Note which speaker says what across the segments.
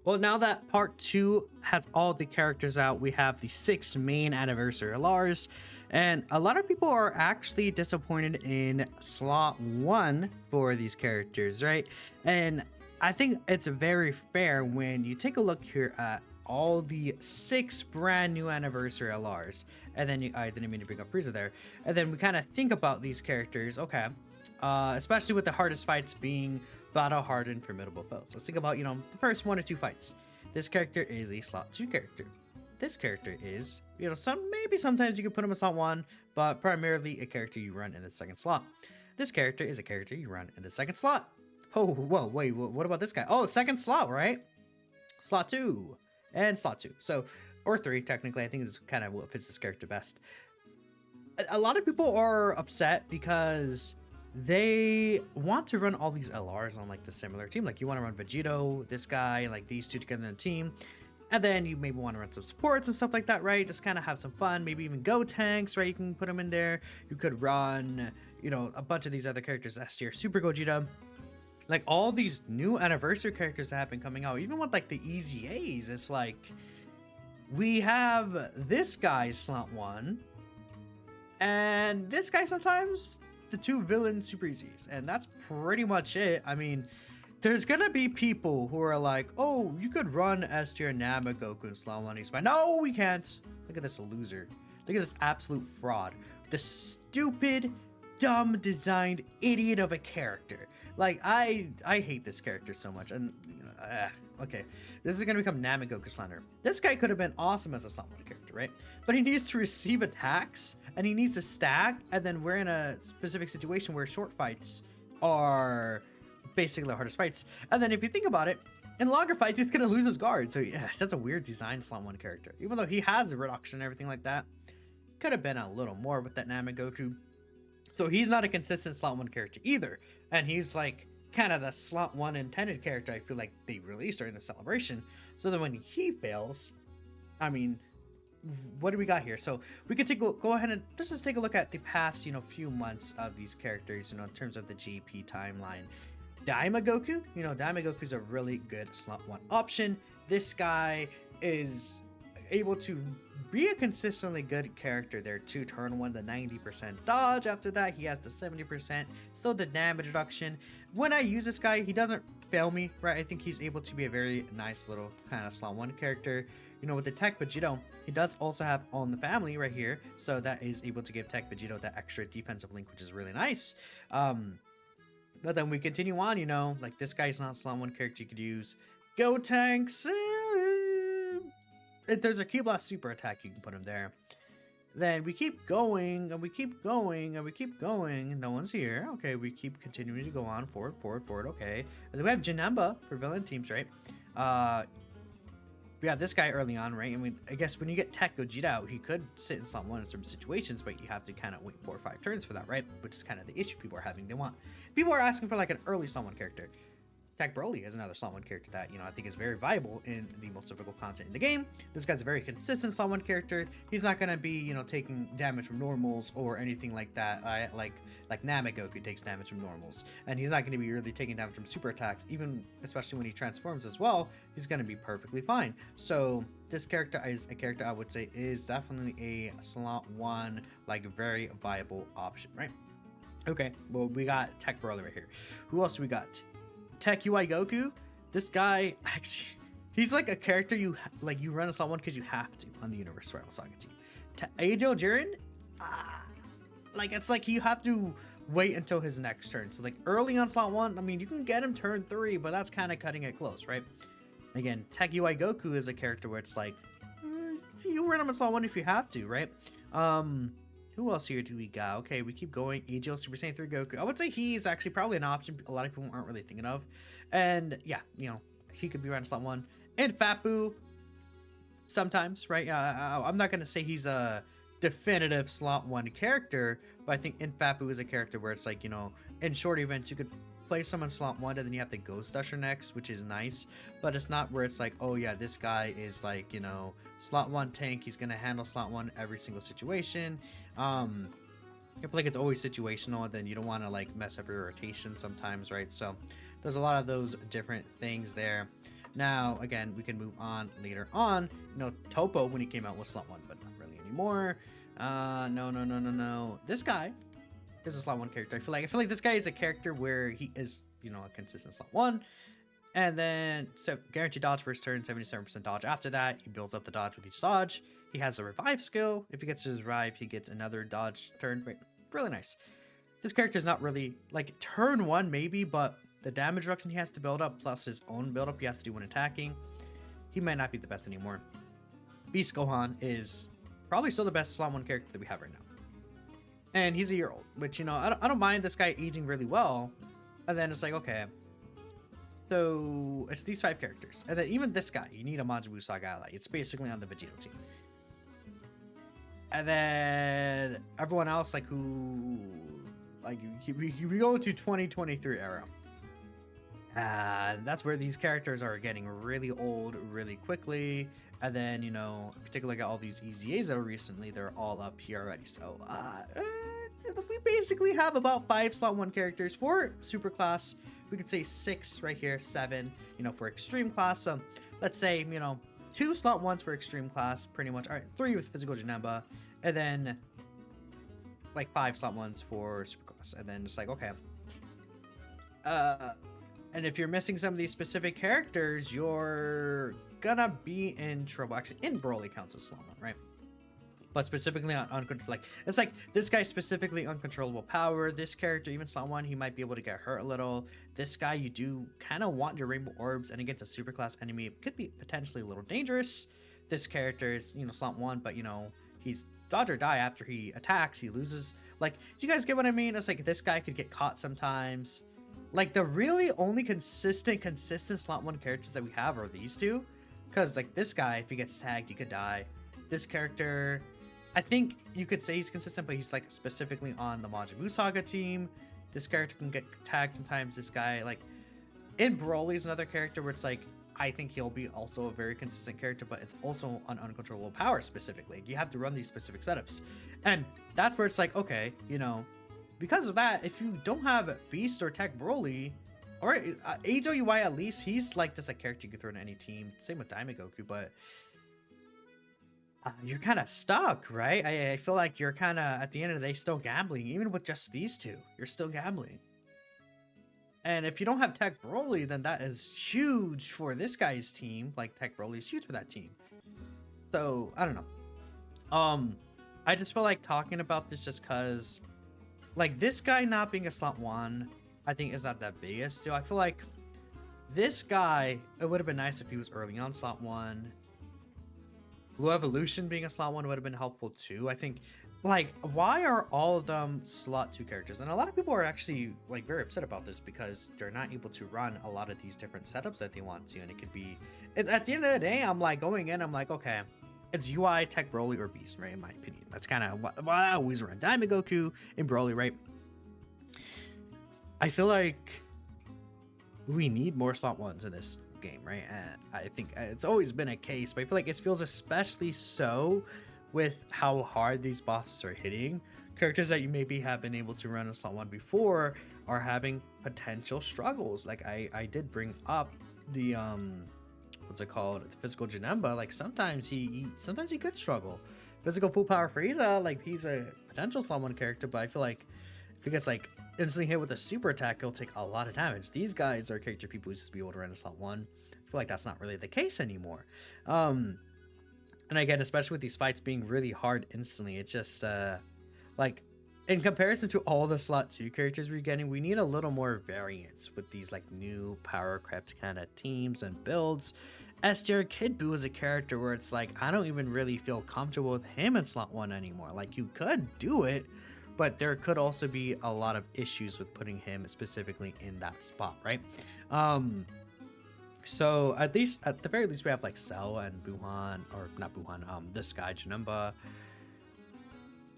Speaker 1: Well, now that part two has all the characters out, we have the six main anniversary LRs, and a lot of people are actually disappointed in slot one for these characters, right? And I think it's very fair when you take a look here at all the six brand new anniversary LRs, and then I didn't mean to bring up Frieza there, and then we kind of think about these characters, okay, especially with the hardest fights being battle hardened formidable foes. Let's think about, the first one or two fights. This character is a slot 2 character. This character is, maybe sometimes you could put him in slot 1, but primarily a character you run in the second slot. This character is a character you run in the second slot. Oh, whoa, wait, what about this guy? Oh, second slot, right? Slot 2 and slot 2. So, or 3 technically. I think is kind of what fits this character best. A lot of people are upset because they want to run all these LRs on like the similar team. Like you want to run Vegito, this guy, like these two together in a team. And then you maybe want to run some supports and stuff like that, right? Just kind of have some fun. Maybe even go tanks, right? You can put them in there. You could run, a bunch of these other characters, S tier, Super Gogeta. Like all these new anniversary characters that have been coming out, even with like the easy A's, it's like we have this guy slot 1 and this guy sometimes the two villain super easies, and that's pretty much it. I mean, there's gonna be people who are like, oh, you could run S tier Namek Goku and slot 1. He's fine. No, we can't. Look at this loser. Look at this absolute fraud. This stupid, dumb designed idiot of a character. Like, I hate this character so much. And okay, this is gonna become Namek Goku slander. This guy could have been awesome as a slot 1 character, right? But he needs to receive attacks and he needs to stack, and then we're in a specific situation where short fights are basically the hardest fights. And then if you think about it, in longer fights he's gonna lose his guard. So yeah, that's a weird design slot 1 character. Even though he has a reduction and everything like that, could have been a little more with that Namek Goku. So he's not a consistent slot 1 character either, and he's like kind of the slot 1 intended character I feel like they released during the celebration. So then when he fails, I mean, what do we got here? So we could go ahead and just take a look at the past few months of these characters in terms of the GP timeline. Namek Goku, Namek Goku is a really good slot 1 option. This guy is able to be a consistently good character there too. Turn 1 the 90% dodge. After that he has the 70%, still the damage reduction. When I use this guy, he doesn't fail me, right? I think he's able to be a very nice little kind of slot 1 character. With the Tech Vegito, he does also have On the Family right here, so that is able to give Tech Vegito that extra defensive link, which is really nice. But then we continue on, like this guy's not slot 1 character you could use. Go tanks. There's a Ki Blast super attack, you can put him there. Then we keep going and we keep going and we keep going. No one's here. Okay, we keep continuing to go on forward. Okay, and then we have Janemba for villain teams, right? We have this guy early on, right? I mean, I guess when you get Tech Gogeta out, he could sit in slot 1 in some situations, but you have to kind of wait 4 or 5 turns for that, right? Which is kind of the issue people are having. People are asking for like an early slot 1 character. Tech Broly is another slot 1 character that, I think is very viable in the most difficult content in the game. This guy's a very consistent slot 1 character. He's not going to be, taking damage from normals or anything like that. Like Namek Goku takes damage from normals. And he's not going to be really taking damage from super attacks, even especially when he transforms as well. He's going to be perfectly fine. So this character is a character I would say is definitely a slot 1, like very viable option, right? Okay, well, we got Tech Broly right here. Who else do we got? Tech UI Goku. This guy, actually, he's like a character you run a slot 1 because you have to on the Universe Rival Saga team. Ajo Jiren, like it's like you have to wait until his next turn. So like early on slot 1, I mean, you can get him turn 3, but that's kind of cutting it close, right? Again, Tech UI Goku is a character where it's like you run him in slot 1 if you have to, right? Who else here do we got? Okay, we keep going. Ajo Super Saiyan 3 Goku. I would say he's actually probably an option a lot of people aren't really thinking of. And yeah, he could be around slot 1. And Fapu, sometimes, right? I'm not going to say he's a definitive slot 1 character, but I think Infapu is a character where it's like, in short events, you could play someone slot 1 and then you have the Ghost Usher next, which is nice, but it's not where it's like, oh yeah, this guy is like, slot 1 tank, he's gonna handle slot 1 every single situation. I feel like it's always situational, and then you don't want to like mess up your rotation sometimes, right? So there's a lot of those different things there. Now, again, we can move on later on. You know, Topo, when he came out, was slot 1, but not really anymore. No. This guy is a slot 1 character. I feel like this guy is a character where he is, you know, a consistent slot 1. And then, so guaranteed dodge first turn, 77% dodge. After that, he builds up the dodge with each dodge. He has a revive skill. If he gets his revive, he gets another dodge turn. Really nice. This character is not really, like, turn 1 maybe, but the damage reduction he has to build up, plus his own build up he has to do when attacking, he might not be the best anymore. Beast Gohan is probably still the best slot 1 character that we have right now. And he's a year old, which, you know, I don't mind this guy aging really well. And then it's like, okay, so it's these 5 characters. And then even this guy, you need a Majin Buu Saga ally. It's basically on the Vegito team. And then everyone else, like, who, like, we go to 2023 era. And that's where these characters are getting really old really quickly. And then, you know, if you take a look at all these EZAs that are recently, they're all up here already. So we basically have about 5 slot 1 characters for super class. We could say 6 right here, 7, you know, for extreme class. So let's say, you know, 2 slot 1s for extreme class, pretty much. All right, 3 with physical Janemba, and then like 5 slot 1s for super class. And then it's like, okay. And if you're missing some of these specific characters, you're gonna be in trouble. Actually, in Broly counts as slot 1, right? But specifically on like, it's like this guy specifically uncontrollable power. This character, even slot 1, he might be able to get hurt a little. This guy, you do kind of want your rainbow orbs, and against a super class enemy, it could be potentially a little dangerous. This character is, you know, slot 1, but you know, he's dodge or die after he attacks. He loses. Like, do you guys get what I mean? It's like this guy could get caught sometimes. Like, the really only consistent slot 1 characters that we have are these 2. Because, like, this guy, if he gets tagged, he could die. This character, I think you could say he's consistent, but he's, like, specifically on the Majin Buu Saga team. This character can get tagged sometimes. This guy, like, in Broly is another character where it's, like, I think he'll be also a very consistent character, but it's also on uncontrollable power specifically. You have to run these specific setups. And that's where it's like, okay, you know, because of that, if you don't have Beast or Tech Broly, or HOUI at least, he's like just a character you can throw in any team. Same with Namek Goku, but you're kind of stuck, right? I feel like you're kind of, at the end of the day, still gambling. Even with just these 2, you're still gambling. And if you don't have Tech Broly, then that is huge for this guy's team. Like, Tech Broly is huge for that team. So, I don't know. I just feel like talking about this just because, like, this guy not being a slot 1, I think is not that big a deal. I feel like this guy, it would have been nice if he was early on slot 1. Blue Evolution being a slot 1 would have been helpful too. I think, like, why are all of them slot 2 characters? And a lot of people are actually, like, very upset about this because they're not able to run a lot of these different setups that they want to. And it could be, at the end of the day, I'm like going in, I'm like, okay, it's UI, Tech Broly, or Beast, right? In my opinion, that's kind of why I always run Namek Goku in Broly, right? I feel like we need more slot 1s in this game, right? And I think it's always been a case, but I feel like it feels especially so with how hard these bosses are hitting. Characters that you maybe have been able to run in slot 1 before are having potential struggles. Like I did bring up the what's it called, the physical Janemba. Like sometimes he could struggle. Physical full power Frieza, like he's a potential slot 1 character, but I feel like if he gets like instantly hit with a super attack, he'll take a lot of damage. These guys are character people who used to be able to run in slot 1. I feel like that's not really the case anymore. And again, especially with these fights being really hard instantly, it's just like in comparison to all the slot 2 characters we're getting, we need a little more variance with these like new power crept kind of teams and builds. S-tier Kid Buu is a character where it's like I don't even really feel comfortable with him in slot 1 anymore. Like you could do it, but there could also be a lot of issues with putting him specifically in that spot, right? So at the very least, we have like Cell and Buhan, or not Buhan, this guy Janemba.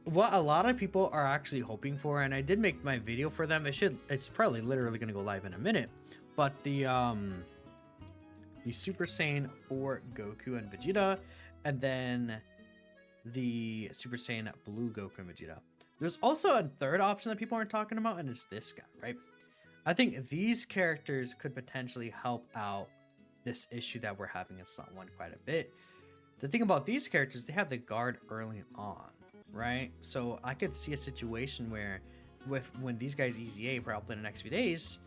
Speaker 1: What a lot of people are actually hoping for, and I did make my video for them. It's probably literally gonna go live in a minute, but the Super Saiyan for Goku and Vegeta, and then the Super Saiyan Blue Goku and Vegeta. There's also a third option that people aren't talking about, and it's this guy, right? I think these characters could potentially help out this issue that we're having in slot 1 quite a bit. The thing about these characters, they have the guard early on, right? So I could see a situation where when these guys EZA probably in the next few days,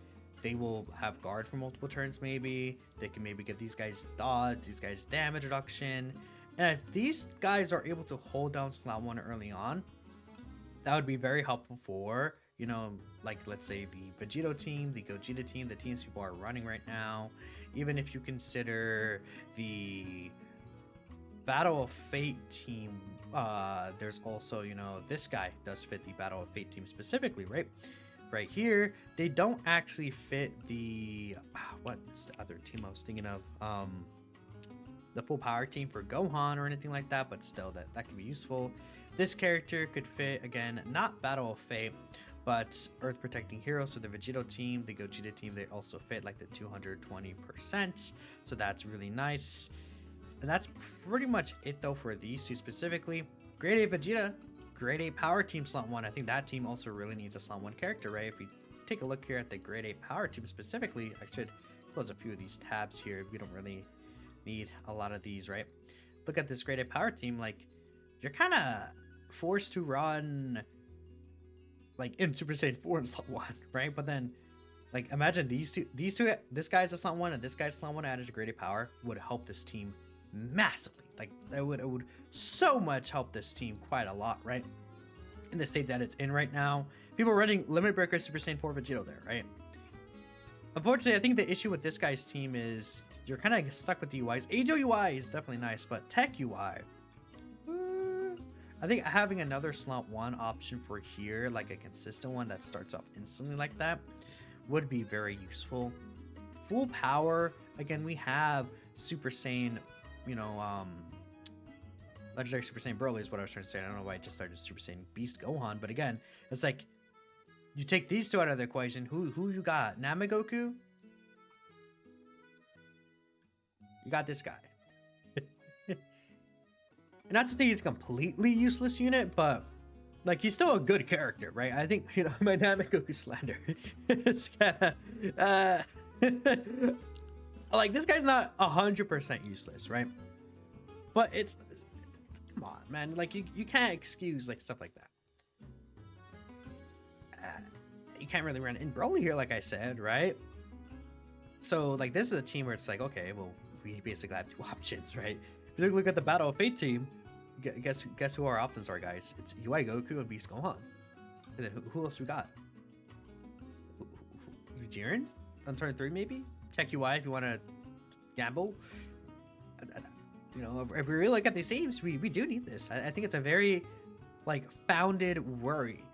Speaker 1: they will have guard for multiple turns maybe. They can maybe get these guys dodge, these guys damage reduction. And if these guys are able to hold down slot 1 early on, that would be very helpful for, you know, like let's say the Vegito team, the Gogeta team, the teams people are running right now. Even if you consider the Battle of Fate team, there's also, you know, this guy does fit the Battle of Fate team specifically, right? Right here, they don't actually fit the what's the other team I was thinking of? The full power team for Gohan or anything like that, but still that can be useful. This character could fit, again, not Battle of Fate, but Earth Protecting Heroes. So the Vegito team, the Gogeta team, they also fit like the 220%. So that's really nice. And that's pretty much it though for these two specifically. Grade 8 Vegeta, Grade 8 Power Team slot 1. I think that team also really needs a slot 1 character, right? If we take a look here at the Grade 8 Power Team specifically, I should close a few of these tabs here. We don't really need a lot of these, right? Look at this Grade 8 Power Team, like you're kind of forced to run like in Super Saiyan 4 in slot 1, right? But then like imagine these two, this guy's a slot 1 and this guy's slot 1 added to Grade 8 Power would help this team massively. Like it would so much help this team quite a lot, right? In the state that it's in right now, people are running Limit Breaker Super Saiyan 4 Vegito there, right? Unfortunately, I think the issue with this guy's team is you're kind of stuck with the UIs. Ajo UI is definitely nice, but Tech UI, I think having another slot 1 option for here, like a consistent one that starts off instantly like that, would be very useful. Full power, again, we have Super Saiyan, you know, Legendary Super Saiyan Broly is what I was trying to say. I don't know why I just started Super Saiyan Beast Gohan, but again, it's like you take these two out of the equation. Who you got? Namek Goku? You got this guy. Not to say he's a completely useless unit, but like he's still a good character, right? I think, you know, my Namek Goku slander. It's kinda, like this guy's not 100% useless, right? But it's, come on, man, like you can't excuse like stuff like that. You can't really run in Broly here, like I said, right? So like this is a team where it's like, okay, well, we basically have two options, right? If you look at the Battle of Fate team, guess who our options are, guys? It's UI Goku and Beast Gohan. And then who else we got? Jiren on turn 3 maybe? Check UI if you want to gamble. You know, if we really look at these teams, we do need this. I think it's a very like founded worry.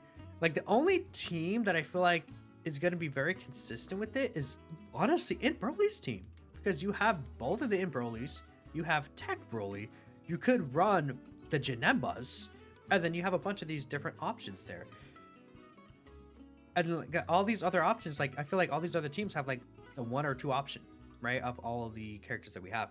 Speaker 1: Like the only team that I feel like is going to be very consistent with it is honestly Int Broly's team, because you have both of the Int Brolys, you have Tech Broly, you could run the Janembas, and then you have a bunch of these different options there. And like, all these other options, like I feel like all these other teams have like a 1 or 2 option, right, of all of the characters that we have.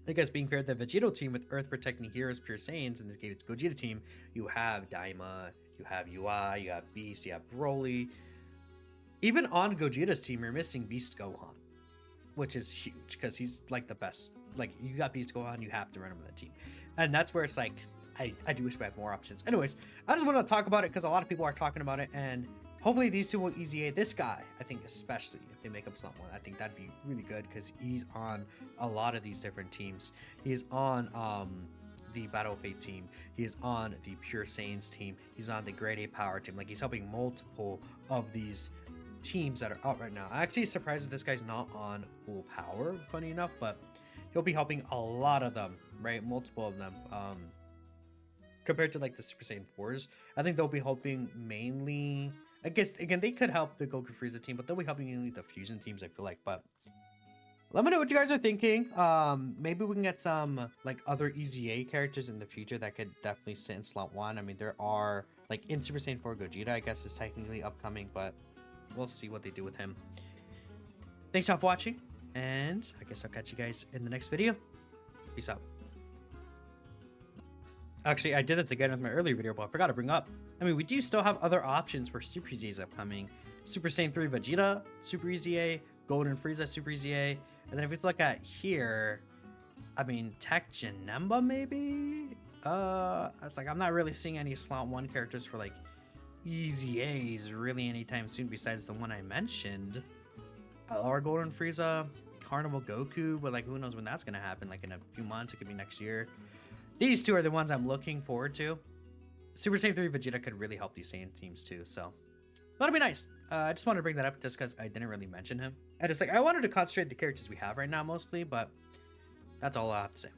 Speaker 1: I guess being fair, the Vegito team with Earth Protecting Heroes, Pure Saiyans, in this case it's Gogeta team, you have Daima, you have UI, you have Beast, you have Broly. Even on Gogeta's team, you're missing Beast Gohan, which is huge because he's like the best. Like you got Beast Gohan, you have to run him on that team, and that's where it's like I do wish we had more options. Anyways, I just want to talk about it because a lot of people are talking about it, and hopefully these two will EZA this guy. I think especially if they make up slot 1, I think that'd be really good because he's on a lot of these different teams. He's on the Battle of Fate team. He's on the Pure Saiyans team. He's on the Grade 8 Power team. Like he's helping multiple of these teams that are out right now. I'm actually surprised that this guy's not on full power, funny enough, but he'll be helping a lot of them, right? Multiple of them. Compared to like the Super Saiyan 4s, I think they'll be helping mainly. I guess again they could help the Goku Frieza team, but they'll be helping mainly the fusion teams, I feel like. But let me know what you guys are thinking. Maybe we can get some like other EZA characters in the future that could definitely sit in slot 1. I mean, there are like in Super Saiyan 4 Gogeta, I guess is technically upcoming, but we'll see what they do with him. Thanks y'all for watching, and I guess I'll catch you guys in the next video. Peace out. Actually, I did this again with my earlier video, but I forgot to bring up. I mean, we do still have other options for Super EZAs upcoming. Super Saiyan 3 Vegeta, Super EZA, Golden Frieza, Super EZA, And then if we look at here, I mean, Tech Janemba maybe? It's like I'm not really seeing any slot 1 characters for like easy A's really anytime soon besides the one I mentioned. Or Golden Frieza, Carnival Goku, but like who knows when that's gonna happen, like in a few months, it could be next year. These two are the ones I'm looking forward to. Super Saiyan 3 Vegeta could really help these Saiyan teams too, so that'll be nice. I just wanted to bring that up just because I didn't really mention him. And it's like I wanted to concentrate the characters we have right now mostly, but that's all I have to say.